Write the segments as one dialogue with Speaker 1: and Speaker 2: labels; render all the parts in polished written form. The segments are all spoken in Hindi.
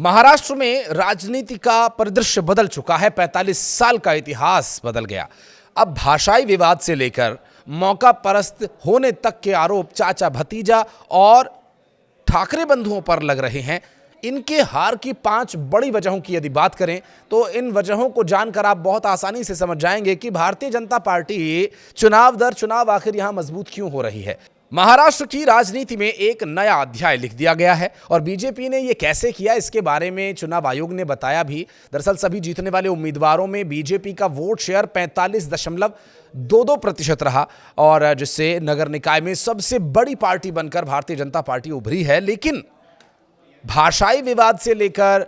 Speaker 1: महाराष्ट्र में राजनीति का परिदृश्य बदल चुका है। 45 साल का इतिहास बदल गया। अब भाषाई विवाद से लेकर मौका परस्त होने तक के आरोप चाचा भतीजा और ठाकरे बंधुओं पर लग रहे हैं। इनके हार की 5 बड़ी वजहों की यदि बात करें तो इन वजहों को जानकर आप बहुत आसानी से समझ जाएंगे कि भारतीय जनता पार्टी चुनाव दर चुनाव आखिर यहां मजबूत क्यों हो रही है। महाराष्ट्र की राजनीति में एक नया अध्याय लिख दिया गया है और बीजेपी ने यह कैसे किया, इसके बारे में चुनाव आयोग ने बताया भी। दरअसल सभी जीतने वाले उम्मीदवारों में बीजेपी का वोट शेयर 45.22% रहा और जिससे नगर निकाय में सबसे बड़ी पार्टी बनकर भारतीय जनता पार्टी उभरी है। लेकिन भाषाई विवाद से लेकर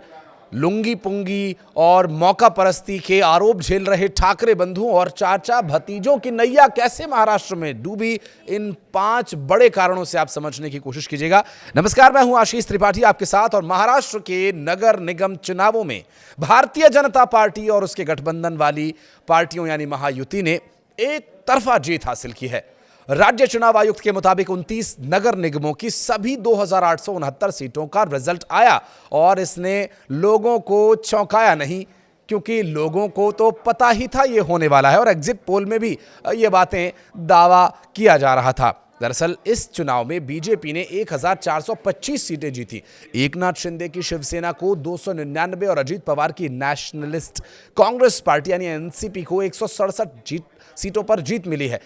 Speaker 1: लुंगी पुंगी और मौका परस्ती के आरोप झेल रहे ठाकरे बंधुओं और चाचा भतीजों की नैया कैसे महाराष्ट्र में डूबी, इन 5 बड़े कारणों से आप समझने की कोशिश कीजिएगा। नमस्कार, मैं हूं आशीष त्रिपाठी आपके साथ और महाराष्ट्र के नगर निगम चुनावों में भारतीय जनता पार्टी और उसके गठबंधन वाली पार्टियों यानी महायुति ने एक तरफा जीत हासिल की है। राज्य चुनाव आयुक्त के मुताबिक 29 नगर निगमों की सभी 2869 सीटों का रिजल्ट आया और इसने लोगों को चौंकाया नहीं, क्योंकि लोगों को तो पता ही था ये होने वाला है और एग्जिट पोल में भी ये बातें दावा किया जा रहा था। दरअसल इस चुनाव में बीजेपी ने 1425 सीटें जीती। एकनाथ शिंदे की शिवसेना को 299 और अजीत पवार की नेशनलिस्ट कांग्रेस पार्टी यानी एनसीपी को 167 सीटों पर जीत मिली है।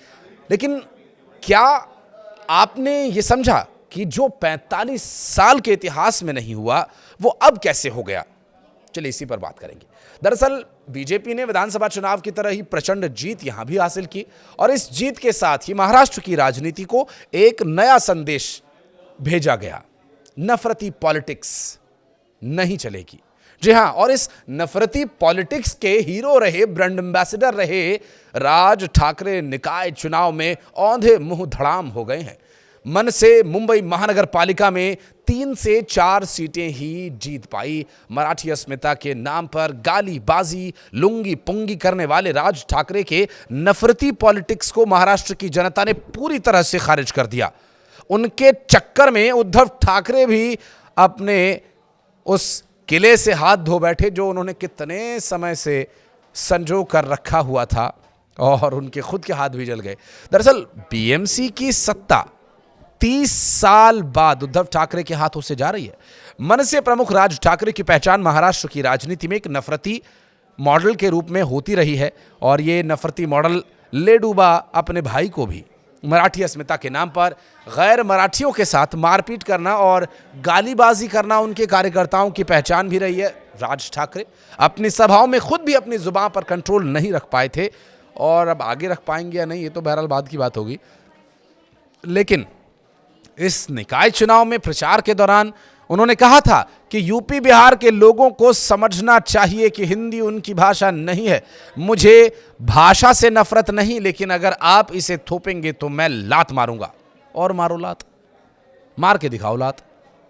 Speaker 1: लेकिन क्या आपने ये समझा कि जो 45 साल के इतिहास में नहीं हुआ वो अब कैसे हो गया? चलिए इसी पर बात करेंगे। दरअसल बीजेपी ने विधानसभा चुनाव की तरह ही प्रचंड जीत यहां भी हासिल की और इस जीत के साथ ही महाराष्ट्र की राजनीति को एक नया संदेश भेजा गया। नफरती पॉलिटिक्स नहीं चलेगी। जी हां, और इस नफरती पॉलिटिक्स के हीरो रहे, ब्रांड एम्बेसडर रहे राज ठाकरे निकाय चुनाव में औंधे मुंह धड़ाम हो गए हैं। मन से मुंबई महानगर पालिका में 3 से 4 सीटें ही जीत पाई। मराठी अस्मिता के नाम पर गाली बाजी लुंगी पुंगी करने वाले राज ठाकरे के नफरती पॉलिटिक्स को महाराष्ट्र की जनता ने पूरी तरह से खारिज कर दिया। उनके चक्कर में उद्धव ठाकरे भी अपने उस किले से हाथ धो बैठे जो उन्होंने कितने समय से संजो कर रखा हुआ था और उनके खुद के हाथ भी जल गए। दरअसल बीएमसी की सत्ता 30 साल बाद उद्धव ठाकरे के हाथों से जा रही है। मनसे प्रमुख राज ठाकरे की पहचान महाराष्ट्र की राजनीति में एक नफरती मॉडल के रूप में होती रही है और ये नफरती मॉडल ले डूबा अपने भाई को भी। मराठी अस्मिता के नाम पर गैर मराठियों के साथ मारपीट करना और गालीबाजी करना उनके कार्यकर्ताओं की पहचान भी रही है। राज ठाकरे अपनी सभाओं में खुद भी अपनी जुबान पर कंट्रोल नहीं रख पाए थे और अब आगे रख पाएंगे या नहीं ये तो बहरहाल बाद की बात होगी। लेकिन इस निकाय चुनाव में प्रचार के दौरान उन्होंने कहा था कि यूपी बिहार के लोगों को समझना चाहिए कि हिंदी उनकी भाषा नहीं है। मुझे भाषा से नफरत नहीं, लेकिन अगर आप इसे थोपेंगे तो मैं लात मारूंगा। और मारो लात, मार के दिखाओ लात।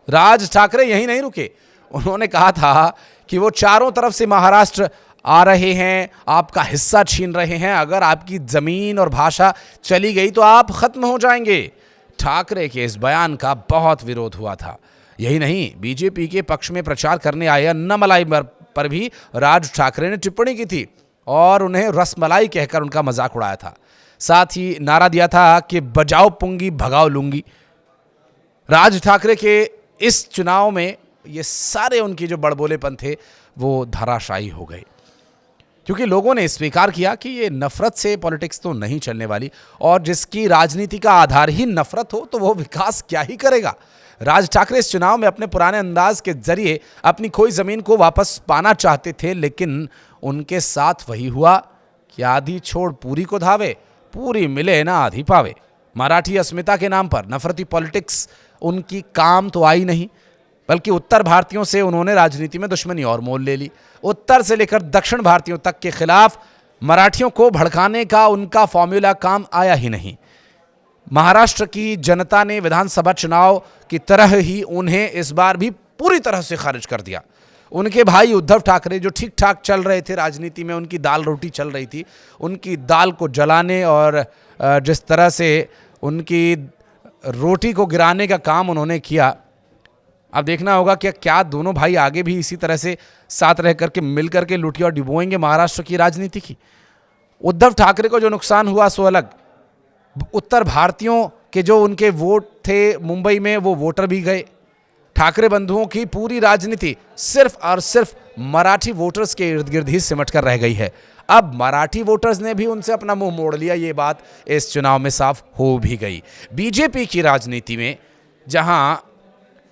Speaker 1: राज ठाकरे यहीं नहीं रुके। उन्होंने कहा था कि वो चारों तरफ से महाराष्ट्र आ रहे हैं, आपका हिस्सा छीन रहे हैं। अगर आपकी जमीन और भाषा चली गई तो आप खत्म हो जाएंगे। ठाकरे के इस बयान का बहुत विरोध हुआ था। यही नहीं, बीजेपी के पक्ष में प्रचार करने आए अन्नामलाई पर भी राज ठाकरे ने टिप्पणी की थी और उन्हें रसमलाई कहकर उनका मजाक उड़ाया था। साथ ही नारा दिया था कि बजाओ पुंगी भगाओ लुंगी। राज ठाकरे के इस चुनाव में ये सारे उनकी जो बड़बोलेपन थे वो धराशायी हो गए, क्योंकि लोगों ने स्वीकार किया कि ये नफरत से पॉलिटिक्स तो नहीं चलने वाली और जिसकी राजनीति का आधार ही नफरत हो तो वो विकास क्या ही करेगा। राज ठाकरे इस चुनाव में अपने पुराने अंदाज के जरिए अपनी खोई जमीन को वापस पाना चाहते थे, लेकिन उनके साथ वही हुआ कि आधी छोड़ पूरी को धावे, पूरी मिले ना आधी पावे। मराठी अस्मिता के नाम पर नफरती पॉलिटिक्स उनकी काम तो आई नहीं, बल्कि उत्तर भारतीयों से उन्होंने राजनीति में दुश्मनी और मोल ले ली। उत्तर से लेकर दक्षिण भारतीयों तक के खिलाफ मराठियों को भड़काने का उनका फॉर्मूला काम आया ही नहीं। महाराष्ट्र की जनता ने विधानसभा चुनाव की तरह ही उन्हें इस बार भी पूरी तरह से खारिज कर दिया। उनके भाई उद्धव ठाकरे जो ठीक ठाक चल रहे थे राजनीति में, उनकी दाल रोटी चल रही थी, उनकी दाल को जलाने और जिस तरह से उनकी रोटी को गिराने का काम उन्होंने किया, अब देखना होगा कि क्या दोनों भाई आगे भी इसी तरह से साथ रह करके मिल करके लुटिया डिबोएंगे महाराष्ट्र की राजनीति की। उद्धव ठाकरे को जो नुकसान हुआ सो अलग, उत्तर भारतीयों के जो उनके वोट थे मुंबई में वो वोटर भी गए। ठाकरे बंधुओं की पूरी राजनीति सिर्फ और सिर्फ मराठी वोटर्स के इर्द गिर्द ही सिमट कर रह गई है। अब मराठी वोटर्स ने भी उनसे अपना मुंह मोड़ लिया, ये बात इस चुनाव में साफ हो भी गई। बीजेपी की राजनीति में जहां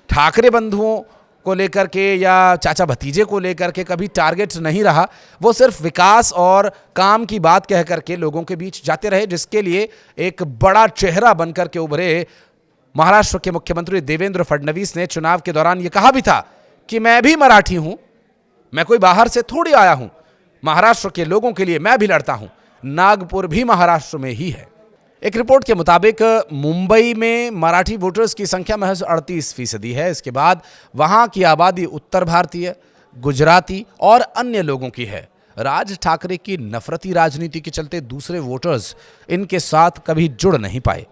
Speaker 1: ठाकरे बंधुओं को लेकर के या चाचा भतीजे को लेकर के कभी टारगेट नहीं रहा, वो सिर्फ विकास और काम की बात कह करके लोगों के बीच जाते रहे, जिसके लिए एक बड़ा चेहरा बनकर के उभरे महाराष्ट्र के मुख्यमंत्री देवेंद्र फडणवीस ने चुनाव के दौरान ये कहा भी था कि मैं भी मराठी हूं, मैं कोई बाहर से थोड़ी आया हूं, महाराष्ट्र के लोगों के लिए मैं भी लड़ता हूं, नागपुर भी महाराष्ट्र में ही है। एक रिपोर्ट के मुताबिक मुंबई में मराठी वोटर्स की संख्या महज 38% है। इसके बाद वहां की आबादी उत्तर भारतीय, गुजराती और अन्य लोगों की है। राज ठाकरे की नफरती राजनीति के चलते दूसरे वोटर्स इनके साथ कभी जुड़ नहीं पाए।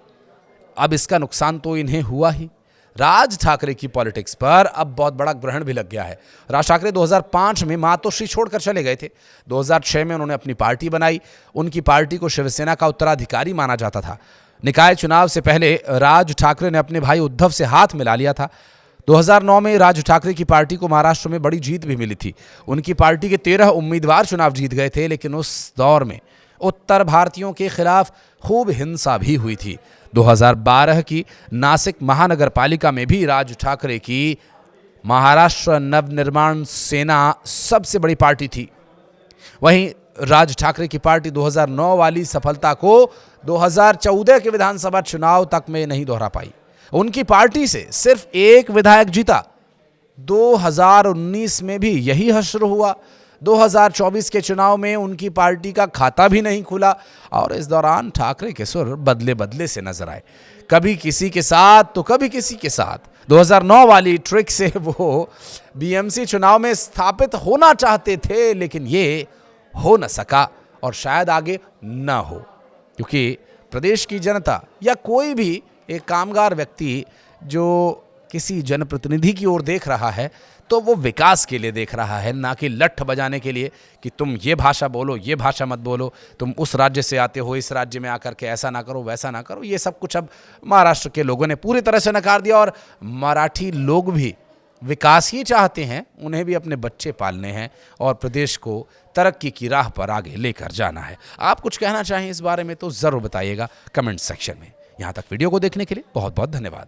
Speaker 1: अब इसका नुकसान तो इन्हें हुआ ही। राज ठाकरे की पॉलिटिक्स पर अब बहुत बड़ा ग्रहण भी लग गया है। राज ठाकरे 2005 में मातोश्री छोड़कर चले गए थे। 2006 में उन्होंने अपनी पार्टी बनाई। उनकी पार्टी को शिवसेना का उत्तराधिकारी माना जाता था। निकाय चुनाव से पहले राज ठाकरे ने अपने भाई उद्धव से हाथ मिला लिया था। 2009 में राज ठाकरे की पार्टी को महाराष्ट्र में बड़ी जीत भी मिली थी। उनकी पार्टी के 13 उम्मीदवार चुनाव जीत गए थे, लेकिन उस दौर में उत्तर भारतीयों के खिलाफ खूब हिंसा भी हुई थी। 2012 की नासिक महानगर पालिका में भी राज ठाकरे की महाराष्ट्र नवनिर्माण सेना सबसे बड़ी पार्टी थी। वहीं राज ठाकरे की पार्टी 2009 वाली सफलता को 2014 के विधानसभा चुनाव तक में नहीं दोहरा पाई। उनकी पार्टी से सिर्फ एक विधायक जीता। 2019 में भी यही हश्र हुआ। 2024 के चुनाव में उनकी पार्टी का खाता भी नहीं खुला और इस दौरान ठाकरे के सुर बदले बदले से नजर आए, कभी किसी के साथ तो कभी किसी के साथ। 2009 वाली ट्रिक से वो बीएमसी चुनाव में स्थापित होना चाहते थे, लेकिन ये हो न सका और शायद आगे न हो, क्योंकि प्रदेश की जनता या कोई भी एक कामगार व्यक्ति जो किसी जनप्रतिनिधि की ओर देख रहा है तो वो विकास के लिए देख रहा है, ना कि लठ बजाने के लिए कि तुम ये भाषा बोलो, ये भाषा मत बोलो, तुम उस राज्य से आते हो, इस राज्य में आकर के ऐसा ना करो, वैसा ना करो। ये सब कुछ अब महाराष्ट्र के लोगों ने पूरी तरह से नकार दिया और मराठी लोग भी विकास ही चाहते हैं। उन्हें भी अपने बच्चे पालने हैं और प्रदेश को तरक्की की राह पर आगे लेकर जाना है। आप कुछ कहना चाहें इस बारे में तो ज़रूर बताइएगा कमेंट सेक्शन में। यहाँ तक वीडियो को देखने के लिए बहुत बहुत धन्यवाद।